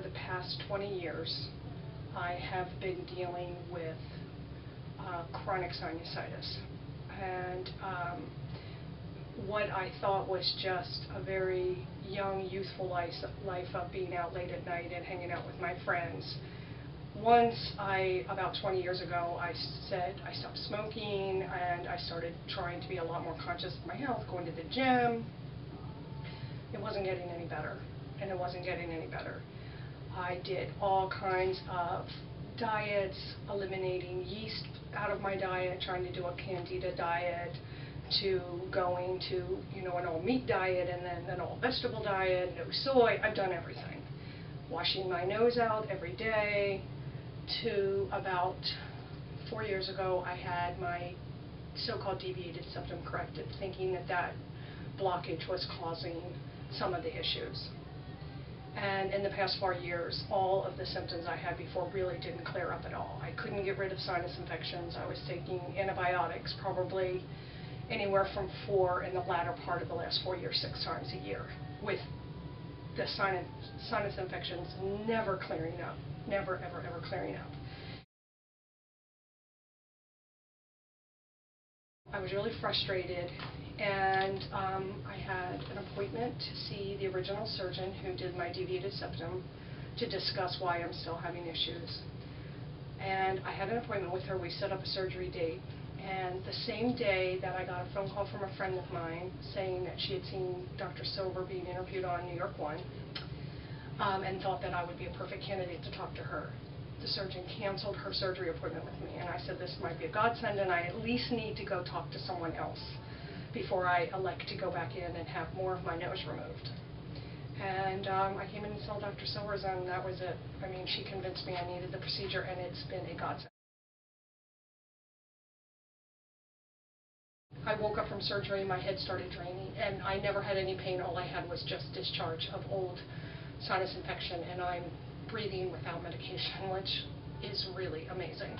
the past 20 years, I have been dealing with chronic sinusitis. And what I thought was just a very young, youthful life of being out late at night and hanging out with my friends. Once about 20 years ago, I said I stopped smoking and I started trying to be a lot more conscious of my health, going to the gym. It wasn't getting any better, and it wasn't getting any better. I did all kinds of diets, eliminating yeast out of my diet, trying to do a candida diet, to going to, an all meat diet and then an all vegetable diet, no soy. I've done everything. Washing my nose out every day, to about 4 years ago, I had my so-called deviated septum corrected, thinking that blockage was causing some of the issues. And in the past 4 years, all of the symptoms I had before really didn't clear up at all. I couldn't get rid of sinus infections. I was taking antibiotics probably anywhere from 4 in the latter part of the last 4 years, 6 times a year, with the sinus infections never clearing up, never, ever, ever clearing up. I was really frustrated, and I had an appointment to see the original surgeon who did my deviated septum to discuss why I'm still having issues. And I had an appointment with her. We set up a surgery date, and the same day that I got a phone call from a friend of mine saying that she had seen Dr. Silver being interviewed on New York 1 and thought that I would be a perfect candidate to talk to her. The surgeon canceled her surgery appointment with me, and I said this might be a godsend, and I at least need to go talk to someone else before I elect to go back in and have more of my nose removed. And I came in and saw Dr. Silvers, and that was it. I mean, she convinced me I needed the procedure, and it's been a godsend. I woke up from surgery, my head started draining, and I never had any pain. All I had was just discharge of old sinus infection, and I'm breathing without medication, which is really amazing.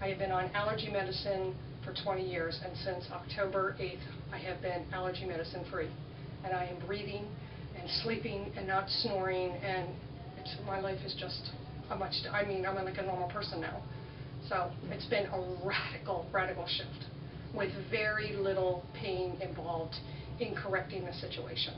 I have been on allergy medicine for 20 years, and since October 8th, I have been allergy medicine free. And I am breathing and sleeping and not snoring, and my life is just I'm like a normal person now. So it's been a radical shift with very little pain involved in correcting the situation.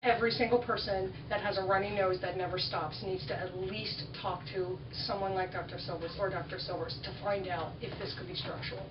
Every single person that has a runny nose that never stops needs to at least talk to someone like Dr. Silvers or Dr. Silvers to find out if this could be structural.